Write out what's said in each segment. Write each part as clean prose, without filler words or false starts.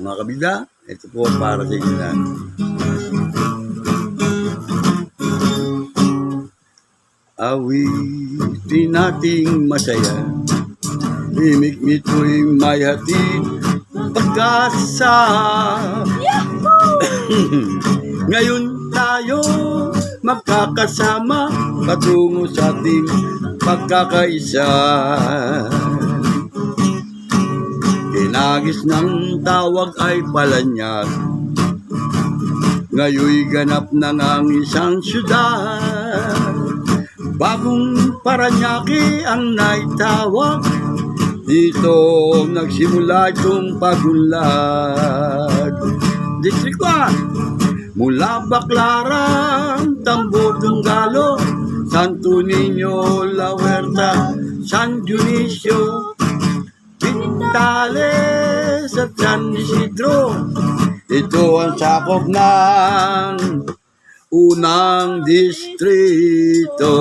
mga kabida, ito po para sa inyo na. Awitin nating masaya, imik-mit ko'y may hatid pagkasa. Ngayon tayo magkakasama patungo sa ating pagkakaisa. Kinagis ng tawag ay palanyag, ngayoy ganap na ang isang syudad. Bagong Paranaque ang naitawag, dito nagsimula itong pagunlad. District 1, mula Baclaran, Tambo, Dunggalo, Santo Niño, La Huerta, San Dionisio, Pintales at San Isidro. Ito ang sakop ng unang distrito.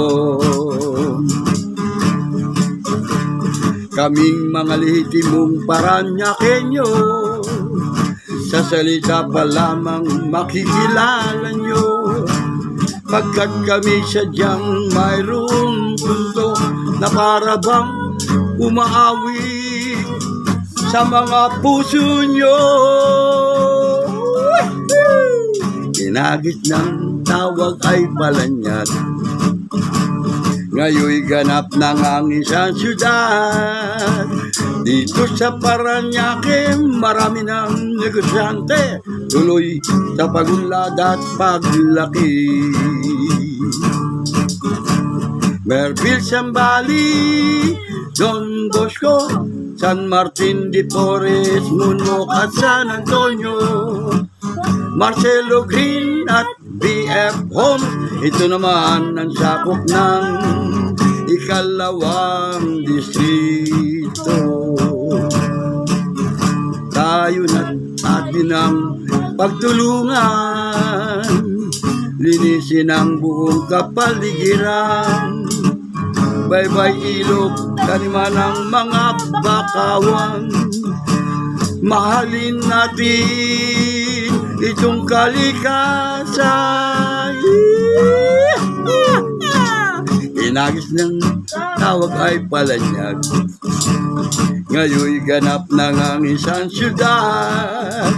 Kaming mga lehitimong Paranaqueño, sa salita pa lamang makikilala nyo, pagkat kami sadyang mayroong punto na para bang umaawi sa mga puso nyo. Kinagit ng tawag ay palanyag, ngayoy ganap na ang isang syudad. Dito sa Paranaque, marami ng negosyante, tuloy sa pagunlad at paglaki. Merville, Zambales, Don Bosco, San Martin de Porres, Munok at San Antonio, Marcelo Green at BF Homes. Ito naman ang sakop ng ikalawang distrito. Tayo na atin ang pagtulungan, linisin ang buong kapaligiran. Baybay ilog, taniman ng mga bakawan. Mahalin natin itong kalikasan. Inagis ng tawag ay palanyag, ngayoy ganap na ang isang syudad.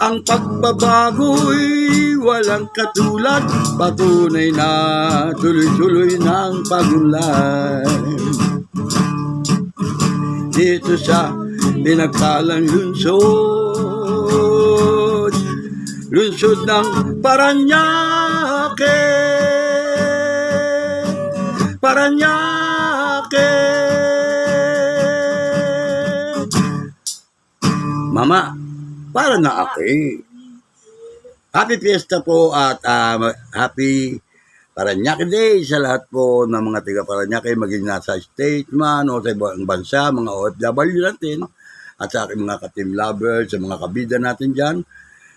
Ang pagbabago'y walang katulad, patunay na tuloy-tuloy ng pagunlad. Dito sa pinagkalang lungsod ng Paranaque, Mama, Paranaque. Happy Fiesta po at happy Paranaque Day sa lahat po ng mga taga Paranaque, maging nasa state man o sa ibang bansa, mga OFW natin, at sa aking mga ka-team lovers, sa mga kabida natin dyan.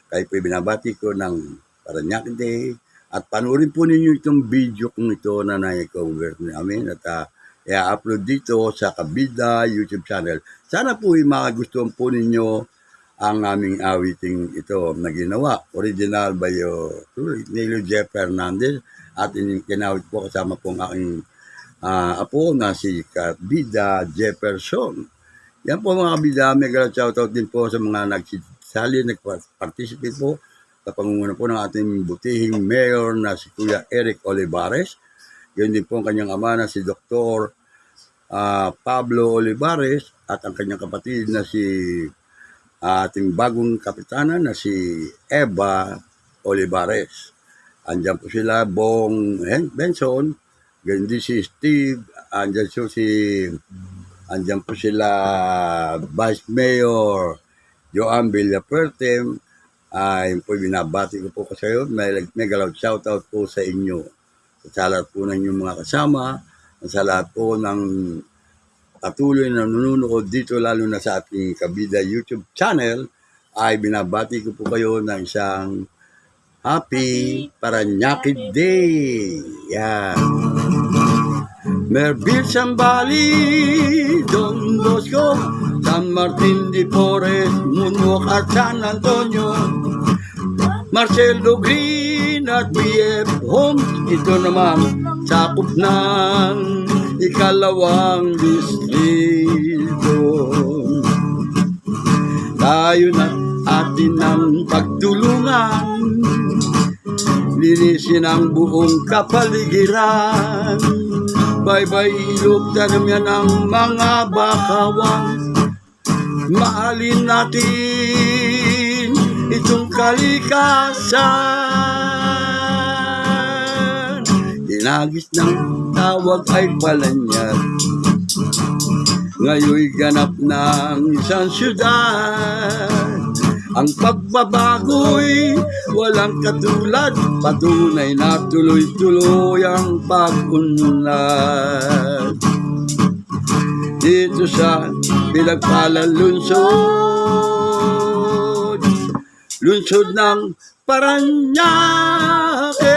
Kayo po binabati ko ng Paranaque Day. At panurin po ninyo itong video kung ito na na-cover namin at i-upload dito sa Kabida YouTube channel. Sana po magustuhan po ninyo ang aming awiting ito na ginawa. Original by Nilo Jeff Fernandez at kinawit po kasama po ang aking apo na si Kabida Jefferson. Yan po mga kabida, mega shoutout din po sa mga nagsali, nag-participate po sa pangunguna po ng ating butihing mayor na si Kuya Eric Olivares. Yun din po ang kanyang ama na si Dr. Pablo Olivares at ang kanyang kapatid na si ating bagong kapitana na si Eva Olivares. Andyan po sila, Bong Benson, ganyan din si Steve, andyan po sila Vice Mayor Joan Villapuerte. Ay po binabati ko po kayo. Mega loud shoutout po sa inyo. Sa lahat po ng inyong mga kasama, sa lahat po ng patuloy na nanonood dito, lalo na sa ating Kabida YouTube channel, ay binabati ko po kayo ng isang Happy Paranaque Day. Yan. Merville Sambali, Don Bosco, San Martin de Porres, Munok at San Antonio, Marcelo Green at BF Homes. Ito naman sakop ng ikalawang distrito. Tayo na atin ng pagtulungan, linisin ang buong kapaligiran. Bye-bye ilog, tanam yan ang mga bakawan. Mahalin natin itong kalikasan. Dinagis ng tawag ay palanyag, ngayoy ganap ng isang syudad. Ang pagbabago'y walang katulad, patunay na tuloy-tuloy ang pag-unlad. Dito sa pinagpalang lungsod, lungsod ng Paranaque,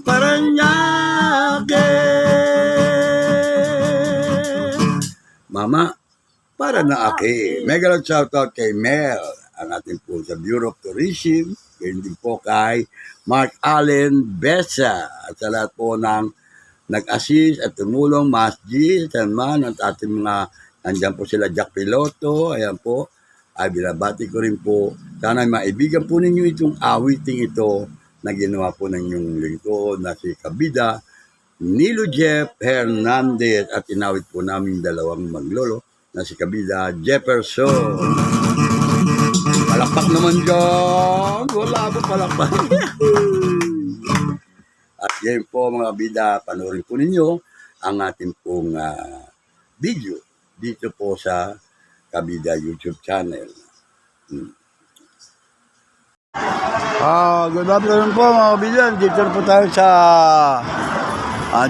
Paranaque. Mama, Paranaque. Mega love shoutout kay Mel, ang ating po sa Bureau of Tourism. Ganyan din po kay Mark Allen Besa. At sa lahat po ng nag-assist at tumulong, Masji, Salman, at ating mga, nandyan po sila Jack Piloto, ayan po, ay binabati ko rin po. Sana maibigan po ninyo itong awiting ito na ginawa po ng inyong lingkod na si Kabida, Nilo Jeff Hernandez, at inawit po namin dalawang maglolo na si Kabida Jefferson. Palakpak naman dyan. Wala po palakpak. At yan po mga kabida, panoorin po ninyo ang ating pong video dito po sa Kabida YouTube channel. Good afternoon po mga kabida. Dito po tayo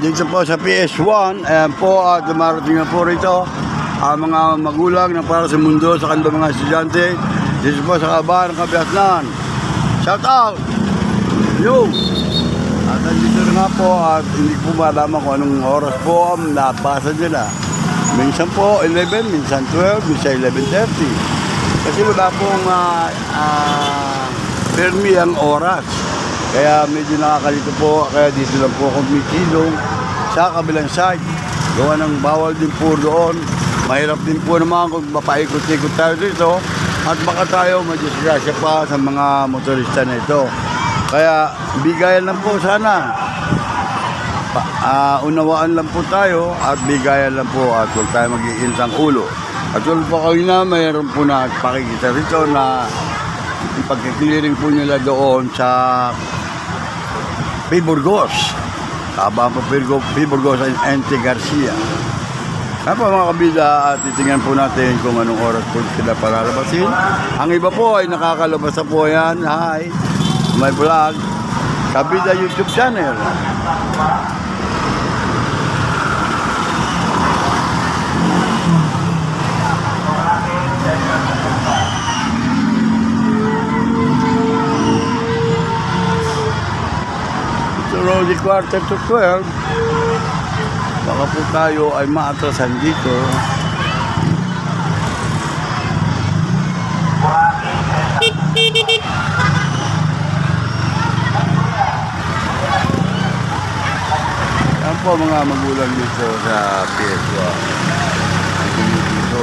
dito po sa PS1. Ayan po, dumarating na po rito ang mga magulang na para sa mundo sa kanilang mga estudyante dito po sa Kabahan ng Kabiasnan. Shout out! Yo! At nandito na nga po at hindi po malaman kung anong oras po ang napasa nila. Minsan po 11, minsan 12, minsan 11:30. Kasi wala pong permi ang oras. Kaya medyo nakakalito po, kaya dito lang po akong mitilong sa kabilang side. Gawa ng bawal din po doon. Mahirap din po naman kung mapaikot-ikot tayo dito at baka tayo madisgrasya pa sa mga motorista na ito. Kaya bigayan lang po sana. Unawaan lang po tayo at bigayan lang po at huwag tayo mag-iintang ulo. At tulad po kayo na mayroon po na pakikita rito na pagkiklearing po nila doon sa P. Burgos. Kabahan po P. Burgos and N.T. Garcia. Kaya po mga kabida, at titingnan po natin kung anong oras po sila palalabasin. Ang iba po ay nakakalabas na po yan. Hi! My vlog, Kabida YouTube channel. It's already 11:45. Baka po tayo ay maatrasan dito. Yan po mga magulang dito sa PS1. Dito.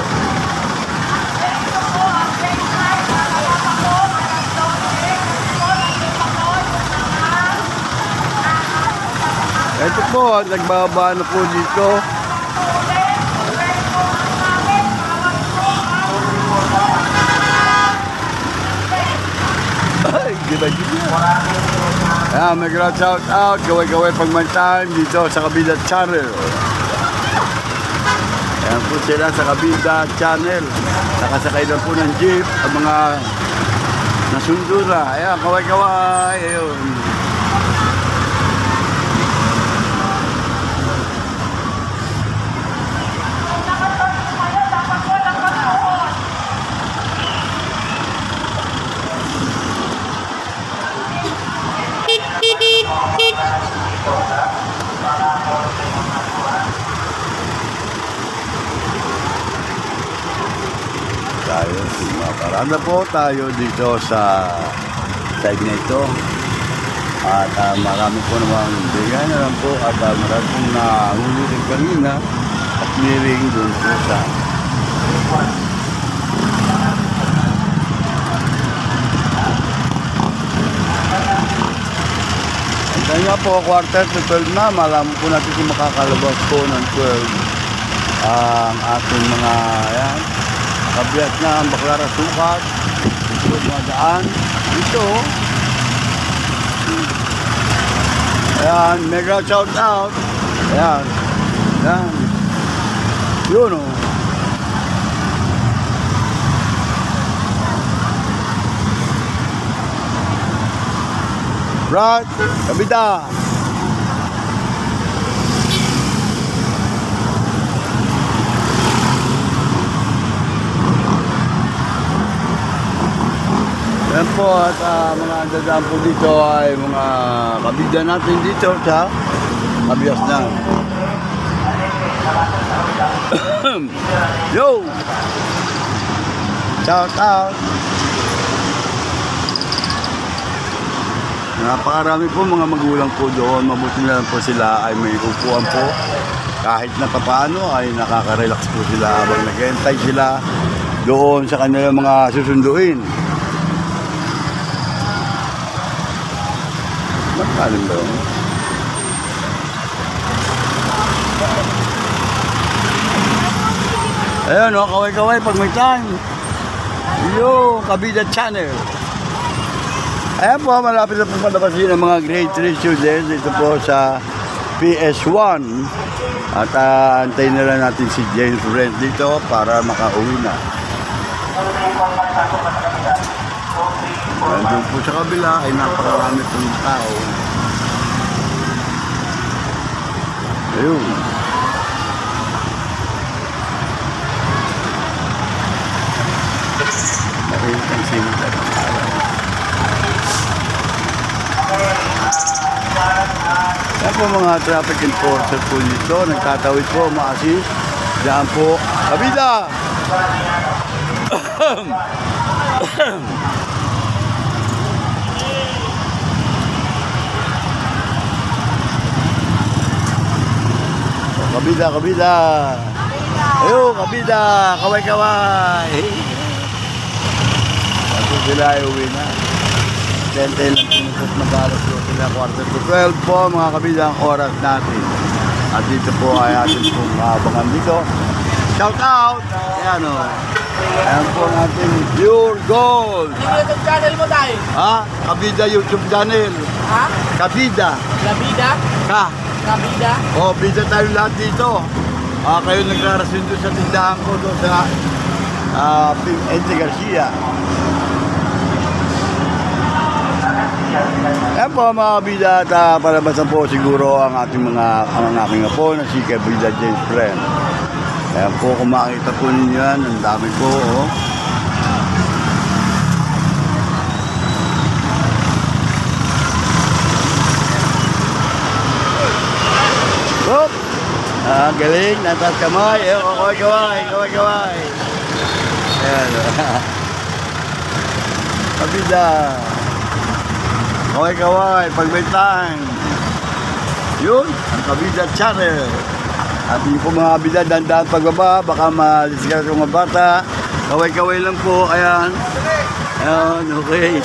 Ito po, nagbababa na po dito. Ay, gila-gila. Ayan, may ground shout out, gaway-gaway pagmantaan dito sa Kabida channel. Ayan po sila sa Kabida channel. Nakasakay lang po ng jeep, ang mga nasundo na. Ayan, gaway-gaway. Ayun. Parada po tayo dito sa side na ito. At marami po namang bigay na lang po at marami pong nahuli rin kanina at miring doon po sa Antayin nga po, quarter to 12 na. Malaman po natin kung makakalabas po ng 12 ang ating mga yan. Kabiyat na ang Baclaran Sukat. Ito mga daan. Ito. Ayan, mega shout out. Ayan. Ayan. Yun o. Brad, kabida. Yan po at mga dadaan po dito ay mga kabida natin dito sa Kabias na. Yo! Shout out! Napakarami po mga magulang po doon. Mabuti na lang po sila ay may upuan po. Kahit na papaano ay nakaka-relax po sila habang nag-entay sila doon sa kanilang mga susunduin. Magkalim ba yun? Ayan o, kaway-kaway pag may time. Yo, Kabida Channel. Ayan po, malapit na po palabasin ang mga grade 3 students dito po sa PS1. At antayin na lang natin si James Brent dito para makauwi na. Nandun po sa kabila ay napakarami pong tao. Ayun. Nakita ang simula. Yan po mga traffic enforcer po dito. Nagtatawid po, ma-assist. Diyan po, kabila! Kabida, kabida! Ayun, kabida! Kaway-kaway! Kasi sila ay uwi na. 10 lang pinusot na balas po sila. Quarter to 12 po mga kabida ang oras natin. At dito po ay atin pong abangan dito. Shout out! Ayan o. Ayan po natin Pure Gold. Yung YouTube channel mo tayo? Ha? Kabida YouTube channel. Ha? Kabida. Labida? Ka. Kabida? O, bida tayo lahat dito. Kayo naglarasin doon sa tindahan ko doon sa Ente Garcia. Ayan po mga kabida at palabasan po siguro ang ating ang aking apo na si Kabida James Brent. Ayan po, kung makikita po ninyo yan, ang dami po. Oh. Whoop! Galing, natas kamay. Kaway-kaway, kaway-kaway. Ayan. Kabida. Kaway-kaway, pag may time. Yun, ang Kabida Channel. At yung po mga kabida, dandan pagbaba, baka ma-discard yung mga bata. Kaway-kaway lang po, ayan. Ayan, okay.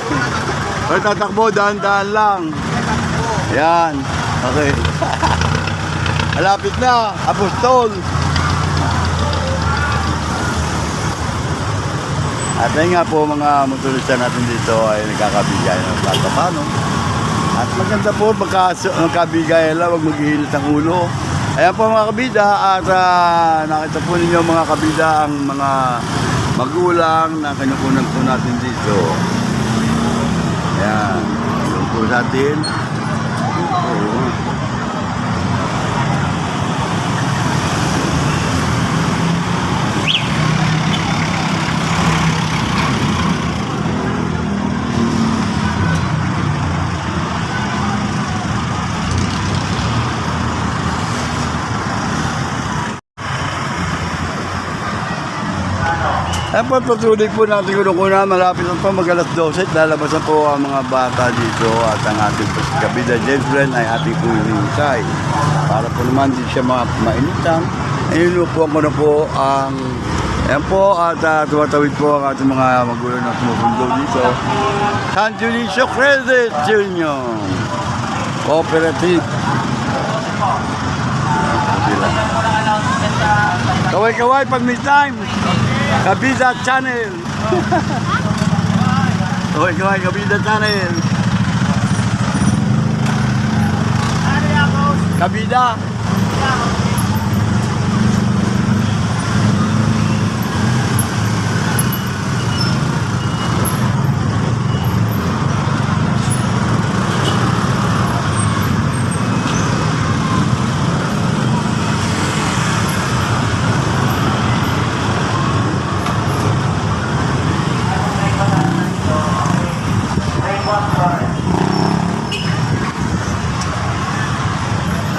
Pag tatakbo, dandan lang. Ayan, okay. Malapit na, Apostol. At ayun nga po mga motorista natin dito ay nagkakabigay ng patapano. At maganda po magkabigay lang, huwag maghihilit ang ulo. Ayan po mga kabida at nakita po ninyo mga kabida ang mga magulang na kinukunan po natin dito. Ayan, yun po sa atin. Ayan po, patuloy po natin kunukuna. Malapit na po mag-alas 12. Lalabas na po ang mga bata dito at ang ating po si Kabida James Ren ay ating po hinihintay. Para po naman di siya mainitan. Inuupuan ko na po ang... Ayan po at tumatawid po ang ating mga magulang na sumusundo dito. San Dionisio Credit Union Cooperative. Kaway-kaway pag may time. Kabida Channel. Kaway-kaway Kabida Channel. Kabida.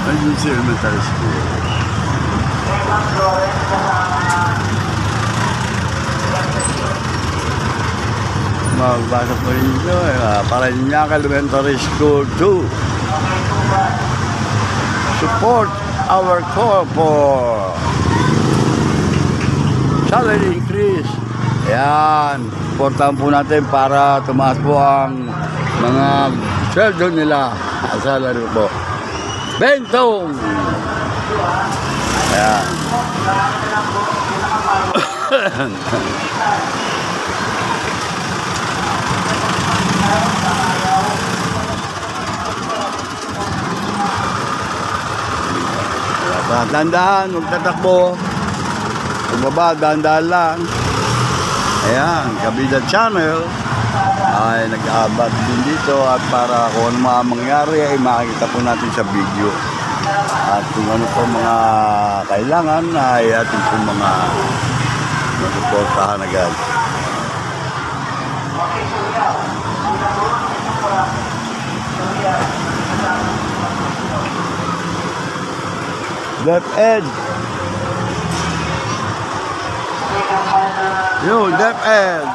Ayun si Elementary School. Magbasa po rin ito. Parañaque Elementary School 2. Support our call for salary increase. Ayan. Supportahan po natin para tumaas po ang mga sweldo nila. Salary po. Bentong! Ayan. Dahan-dahan, huwag tatakbo. Pagbaba, dahan-dahan lang. Ayan, Kabida Channel ay nag-aabot din dito at para kung ano mga mangyari ay makikita po natin sa video. At kung ano po mga kailangan ay ating po mga masuportahan agad. Left edge. Yo, left edge.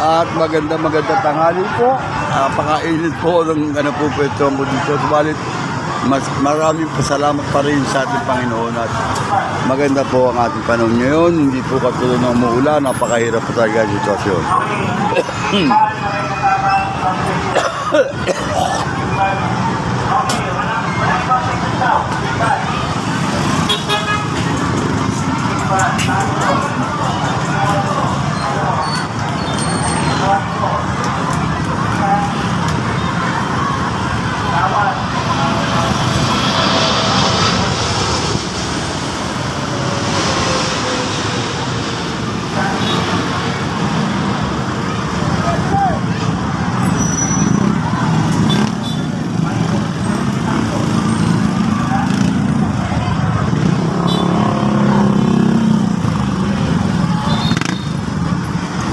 At maganda tanghali po. Napakainit po ng ano po ito mo dito. Subalit, maraming pasalamat pa rin sa ating Panginoon at maganda po ang ating panahon ngayon. Hindi po katulad ng umuulan. Napakahirap po talaga ang sitwasyon.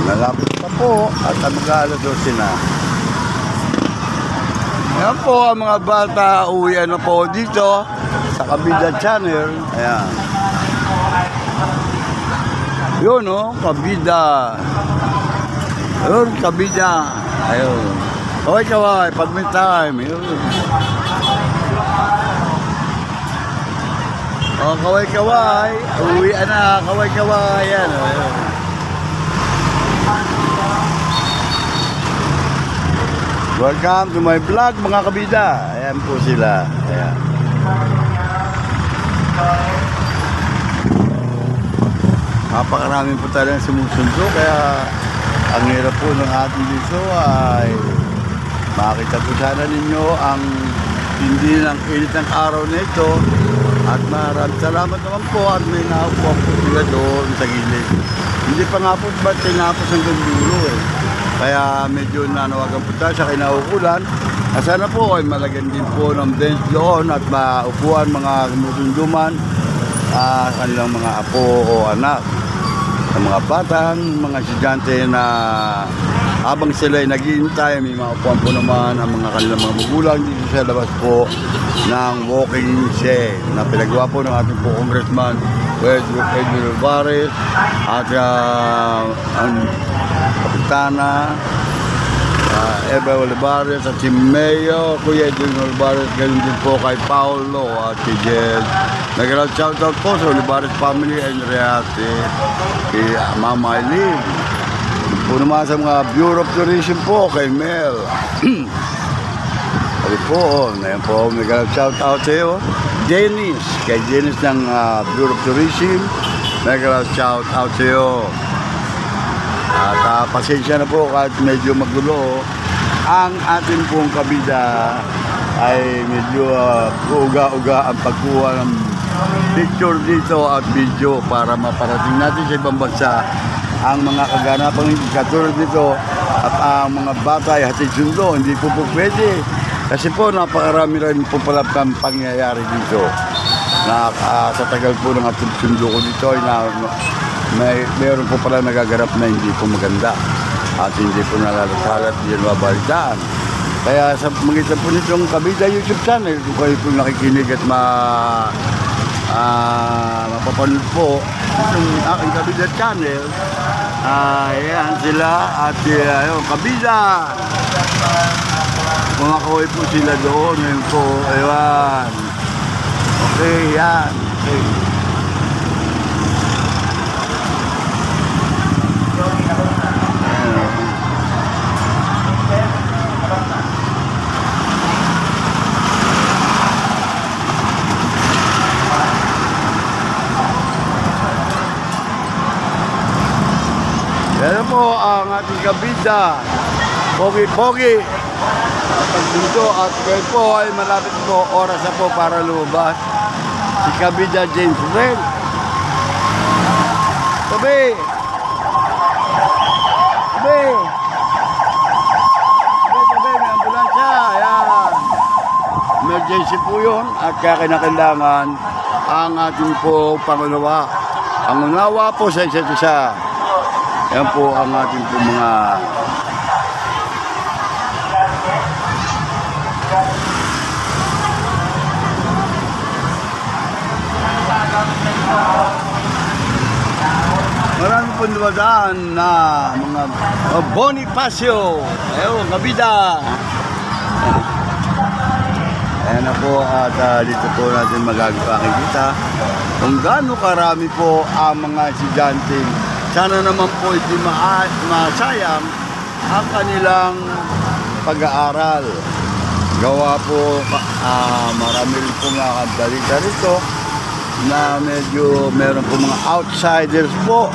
Malapit pa po at mag-aalas 12 na. Ayan po ang mga bata, uwian na po dito sa Kabida Channel. Ayan. Yun o, Kabida. Yun, Kabida. Ayun. Kaway-kaway, pag may time. Yun. O, kaway-kaway. Uwian na, kaway-kaway. Ayan, ayun. Welcome to my vlog mga kabida. Ayan po sila. Ayan. Napakaraming po talagang sumusundo kaya ang hirap po ng ating dito ay makita po sana ninyo ang hindi ng init ng araw na ito at maraming salamat naman po at may naupuan po sila doon sa gilid. Hindi pa nga po ba't tinapos hanggang dulo eh. Kaya medyo nanawagan po tayo sa kinaukulan Sana po ay malagyan din po ng bench doon at maupuan mga musunduman, kanilang mga apo o anak, ng mga batang, mga estudyante na habang sila ay naghihintay, may maupuan po naman ang mga kanilang mga magulang dito sa labas po ng walking shed na pinagawa po ng ating po Congressman Pedro Alvarez at ang Kapitana Eva Olivares at si Mayo, Kuya Edwin Olivares, ganun din po kay Paolo at si Jed. Nag-round shoutout po sa Olivares family and Reate, kay Mama Eileen. Po naman sa mga Bureau of Tourism po, kay Mel. Sabi po, ngayon po, nag-round shoutout sa iyo. Dennis, kay Dennis ng Bureau of Tourism, nag-round shoutout sa iyo. At pasensya na po kahit medyo magulo. Ang ating pong kabida ay medyo uga-uga ang pagkuha ng picture dito at video para maparating natin sa ibang bansa ang mga kaganapang katulad nito at ang mga bata ay hatid sundo. Hindi po pwede kasi po napakarami rin po pala kang pangyayari dito na sa tagal po ng hatid sundo ko dito ay mayroon po pala nagaganap na hindi po maganda at hindi po nalalasalat, hindi mabalitaan. Kaya sa magitan po nitong Kabida YouTube channel, kung kayo po nakikinig at mapapanood po itong aking Kabida channel, ayan sila at ayun, Kabida! Kumakaway po sila doon, ngayon po, ayun. Okay, yan. Okay. Yan po ang ating kabida. Pogi-pogi. At pagdito at kayo po ay malapit po oras na po para lumabas. Si kabida James Ren. Tabi! Tabi! Tabi, may ambulansya. Ayan. Emergency po yun at kaya kinakailangan ang ating po pangunawa. Ang unawa po sa isa't isa. Yan po ang ating po mga marami po dumadaan na mga Bonifacio. Ayun, kabida. Ayan na po at dito po natin makikita kung gaano karami po ang mga estudyante. Sana naman po hindi masayang ang kanilang pag-aaral. Gawa po, marami rin po mga balita rito na medyo meron po mga outsiders po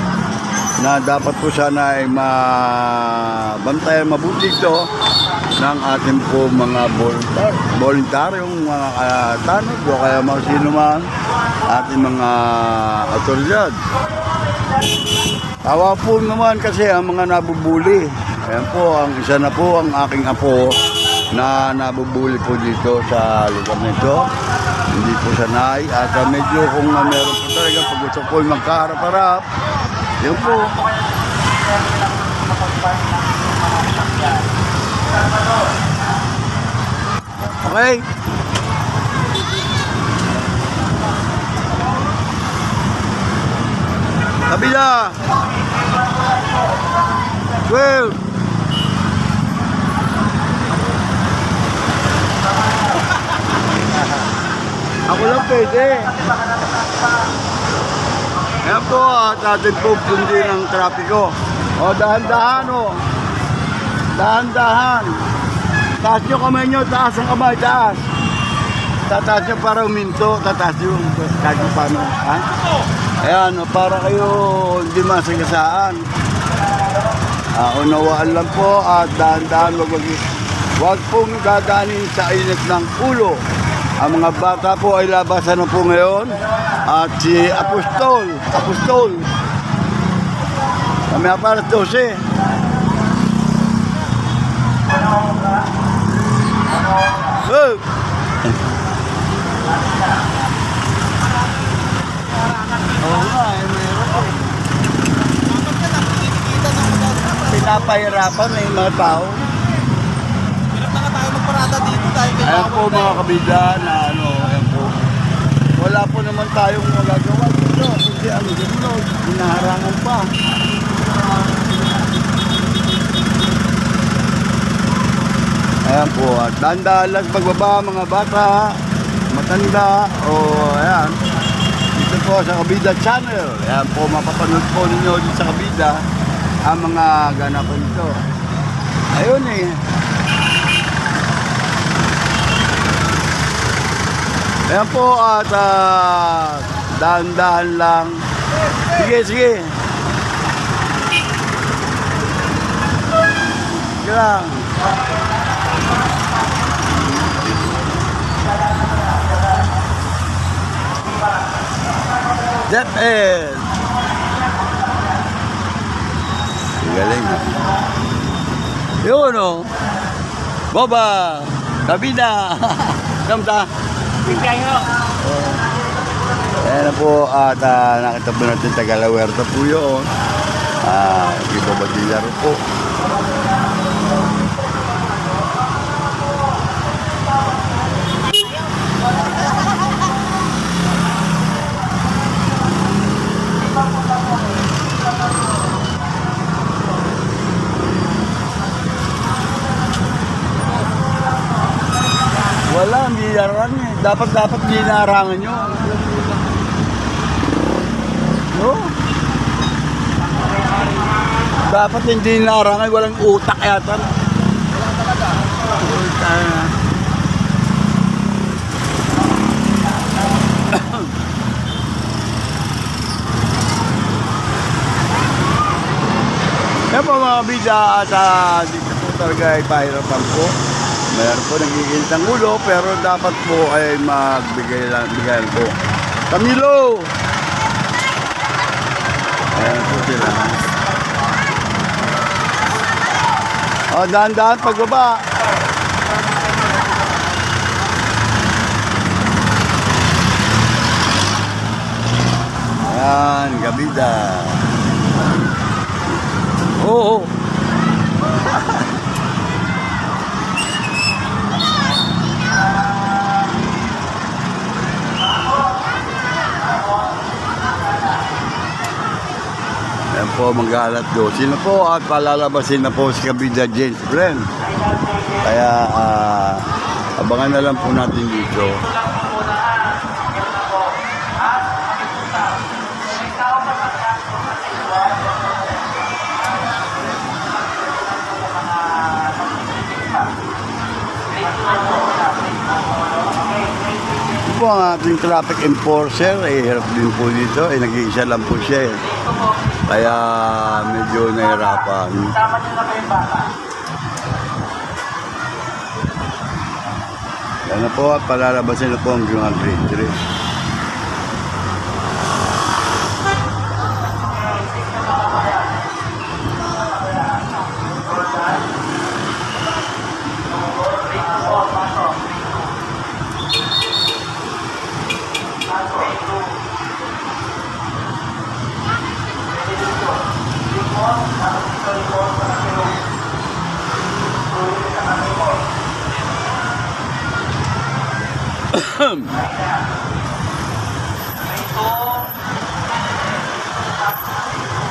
na dapat po sana ay mabantayan mabuti ito ng ating po mga voluntaryong mga tanod o kaya mga sino man ating mga otoridad. Tawa po naman kasi ang mga nabubuli. Ayan po, ang isa na po ang aking apo na nabubuli po dito sa lugar nito. Hindi po sanay at medyo kung meron po talaga pag gusto po magkaharap-harap. Yun po. Okay. Kabila! 12! Ako lang pwede. Ayan po at atin po sundin ang trapiko. O, dahan-dahan o. Dahan-dahan. Taas nyo kamay nyo, taas ang kamay, taas. Tataas nyo para uminto, tataas yung kahit paano. Ha? Ayan, para kayo hindi masagasaan. Unawaan lang po at dahan-dahan wag pong gaganin sa init ng ulo. Ang mga bata po ay labasan na po ngayon at si Apostol kami para 12. Oh! Oo nga, meron po. Pinapahirapan na yung mga tao. Hirap na nga tayo magparada dito dahil may Ayan po mga kabida na ano, ayan po. Wala po naman tayong magagawa dito. Kundi ang sunod, hinaharangan pa. Ayan po, at dahan-dahan lang pagbaba mga bata, matanda, o ayan. Dito po sa Kabida Channel. Ayan po, mapapanood po ninyo dito sa Kabida ang mga ganapan nito. Ayun eh. Ayan po at dahan-dahan lang. Sige, sige. Sige lang. DepEd. Galing ha. Yun o. Boba. Kabida. Kamta. Pinkayo. Ayan na po at nakita po natin Tagalawerta po yun. Iba ba dilaro po. Wala, hindi narangan eh. Dapat hindi narangan nyo. No? Dapat hindi narangan, walang utak yata. Wala talaga. Utak. Yan po mga bida at dito po talaga ay pahirapan po. Meron po nagigintang ulo pero dapat po ay magbigay po. Camilo! Ayan po sila. O, dahan-dahan pagbaba. Ayan, Gabida. Oo. Ayan po, mag-alat 12 na po at palalabasin na po si Kabida James Brand. Kaya abangan na lang po natin dito. Ito po ang ating traffic enforcer, hirap din po dito, nag-iisa lang po siya eh. Kaya medyo nahirapan. Yan na po at palalabasin na po ang Jungan Grade 3.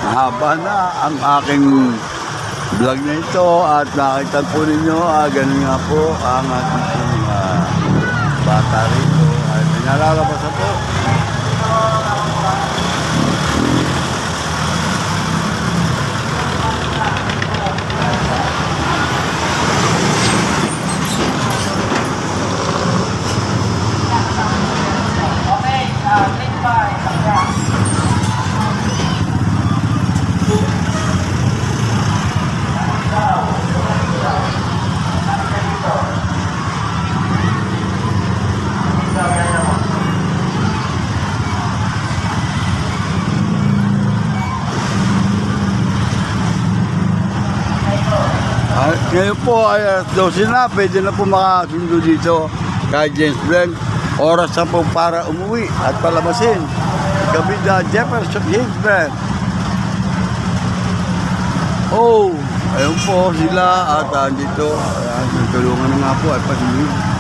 Mahaba na ang aking vlog na ito at nakita po ninyo, ganun nga po ang ating bata rito at nalalabas na po. Ngayon po ay 12 na, pwede na po makasundo dito kay James Brent. Oras na po para umuwi at palabasin. Kabida Jefferson James Brent. Oh, ayun po sila at dito. Ayan, tulungan na nga po at patuloy.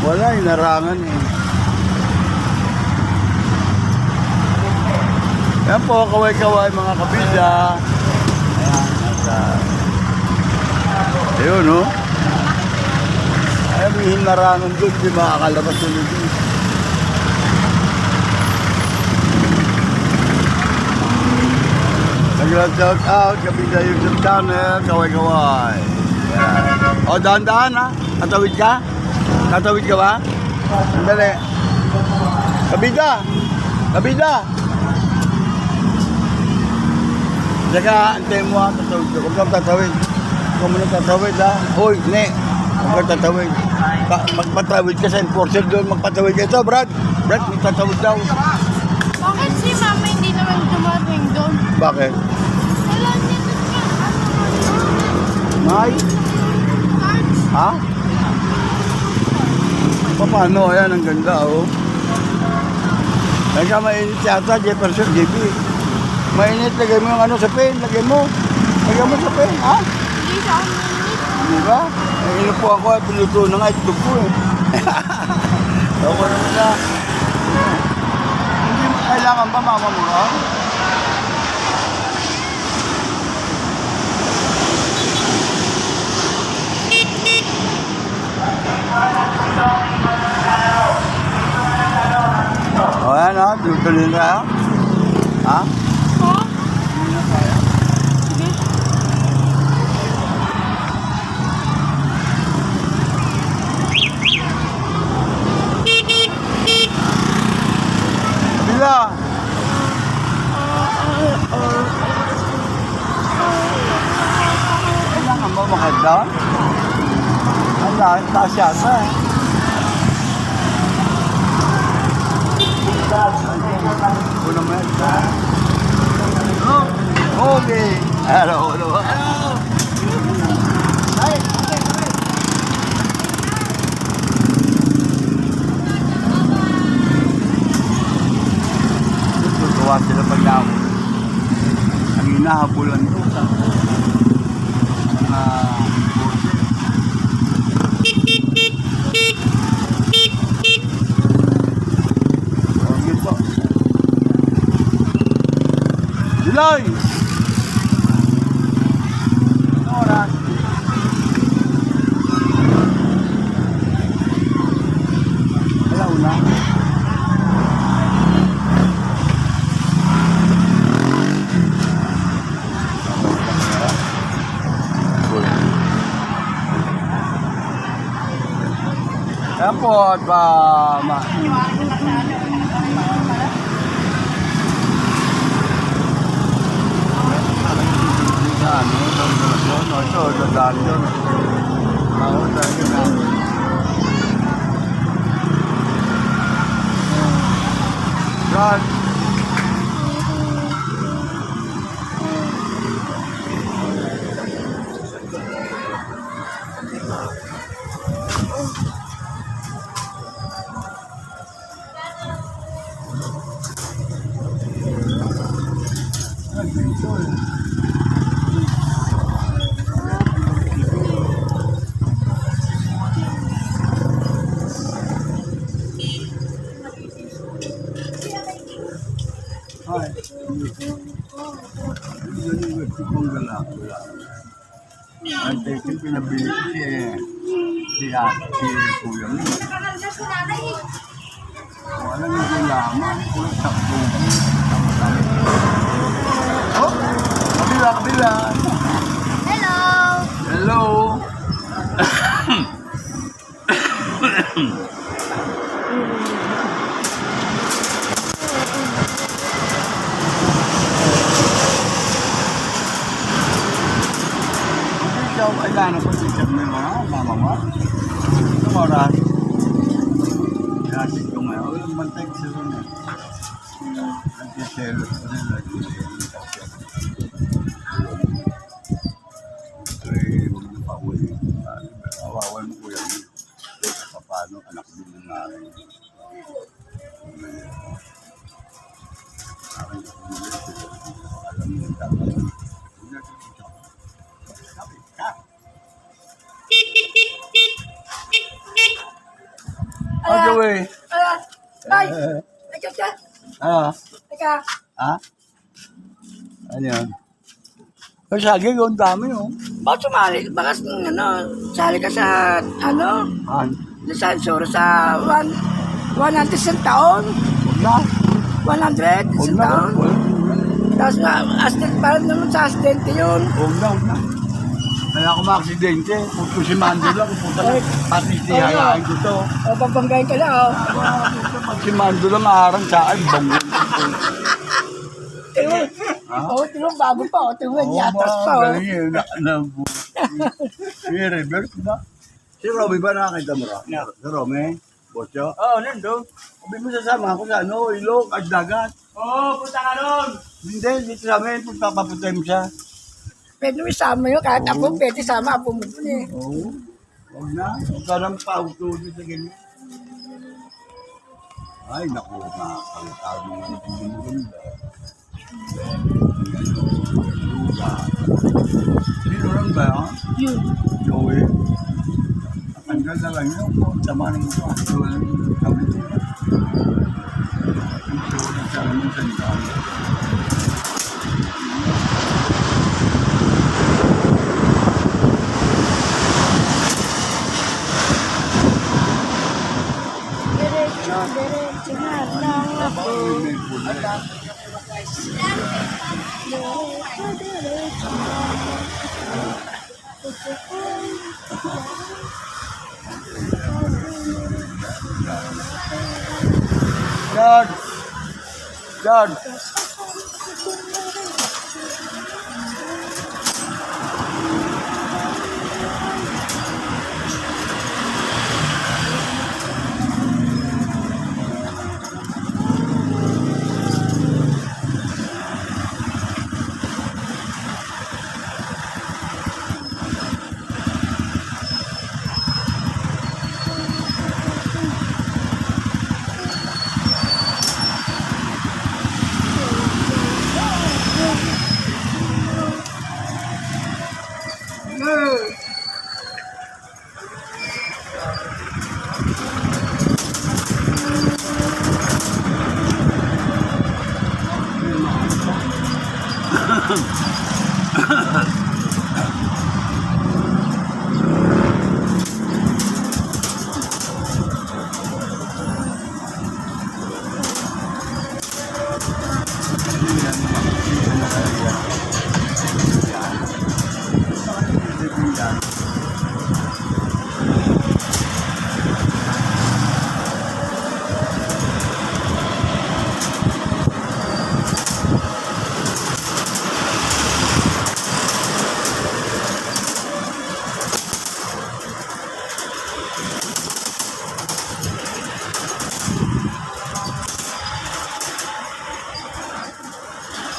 Wala, inarangan eh. Yan po, kaway-kaway mga kabida. Ayan, nasa... Ayun, no? Ay, may hinarangan doon, di makakalabas ulit doon. Nag-shout out, kabida YouTube channel, kaway-kaway. Ayan. O, dahan-dahan ha, tatawid ka? Tatawid ka ba? Sandali. Kabida! Kabida! Saka, antayin mo ha, tatawid ka. Huwag kang tatawid. Huwag mo na tatawid ha. Hoy, ne! Huwag kang tatawid. Magpatawid ka sa enforcer doon. Magpatawid ka. Ito, Brad! Brad, magtatawid daw. Bakit si mama hindi naman dumating doon? Bakit? Wala niya doon ka. May? Cards? Ha? Paano? Ayan, ang ganda, oh. Kaya mainit yata, Jefferson, JB. Mainit, lagay mo yung ano sa pen, lagay mo. Lagay mo sa pen, ha? Hindi sa amin. Di ba? Ay, inupo ako, ay piluto na nga, itlog ko eh. Ako naman na. Hindi mo kailangan ba, mama mo, ha? O, yan, ha? Tuloy na tayo. Ha? Ha? Sige. Bila! Kailangan ba makadaan? Ang lahat, taas yata eh. Una mo yan. Okay. Hello, hello. Tutuwa sila pag namin. Ang hinahabulan ko sa mga July! Ano oras? Wala una. Airport ba? Ito, daan doon. Ako tayo na. God. Ay, yun yung gusto kong galak. Ang tekin pinabili ko si Kuya mo. Walang yung laman. Kulang sa tubo. Oh, kabila, kabila. Hello! Hello. Ikaw ay Nagana po teacher mo yung mga mama mo. Anong oras? Yasin ko ngayon. Ang bantay ko sila na. Nag-selo ko rin. Huwag na pa uwi. Awawan mo ko yan. Paano anak din ng narin. Alam mo yung tama. Oh, Joey. Ay! Teka, teka. Ah, Teka. ah? Ano yan? Ang saging, ang dami, oh. Bakit sumali? Baka sali ka sa, sa Soro sa 100 isang taon? Huwag na. 100 Huwag isang na. taon? Tapos parang naman sa asistente yun. Huwag na. Kaya ako ma-aksidente. Puto si Mando lang. Puto pati hayain ko to. O, pagbanggayin ka lang, oh. Pag si Mando lang aarang sa akin, bango. Tingnan. Oo, tingnan, bago pa, oh. Tingnan, yatas pa, oh. Galing yun. Si reverse na. Si Romy ba nakakita mo ra? Si Romy? Bocho? Oo, nandun. Sabi mo sasama ako sa ilog at dagat. Oo, punta ka doon. Hindi, dito sa amin, pagpapaputin mo siya. Pwede mo isama yun, kahit ako, pwede sama, apo mo dun eh. Oo. Huwag na. Huwag ka nang pautuloy sa ganyan. Ay, naku, nakakangkal mo ng pinaganda. Luga. Sino lang ba yan? Yun. Joey. Tanggal na lang yun. Sama ng mga kami. Ang show na siya naman sa nila. Diretso na lang ako. May pula. Diretso George! George!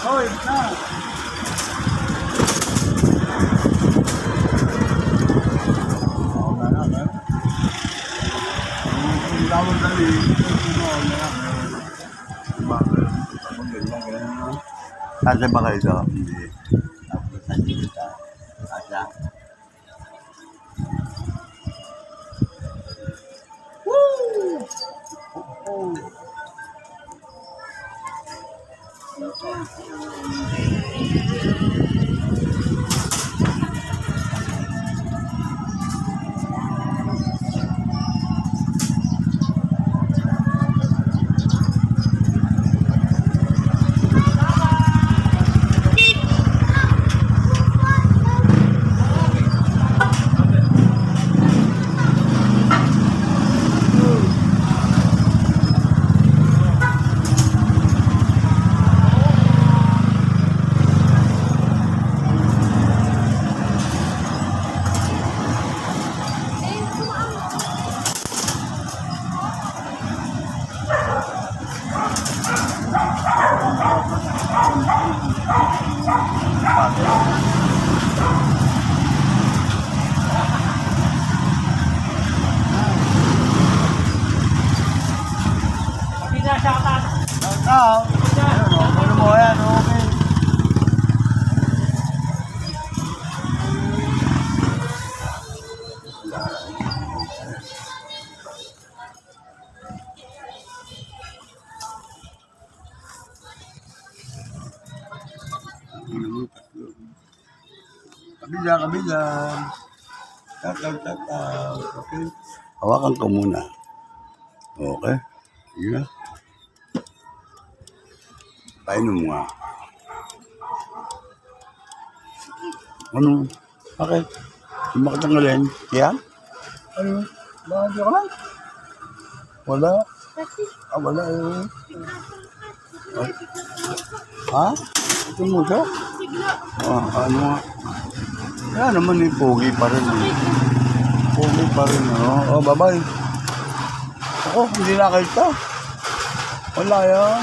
Hoy, na! Kasi ba kayo ito? Hindi. Tapos sa kita. Kasi. Woo! Oh. Ano mo yan? Okay. Kabila. Tataw. Okay. Hawakan ko muna. Okay. Sige na. Painom mo nga. Ano? Bakit? Hindi makatanggalin. Yan? Ano? Bakit ka lang? Wala. Wala. Ha? Ito mo siya? Ano nga? Yan naman eh, pogi pa rin. Pogi pa rin. Bye-bye. Ako, hindi nakita. Wala yan.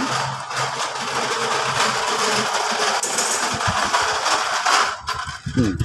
Hmm.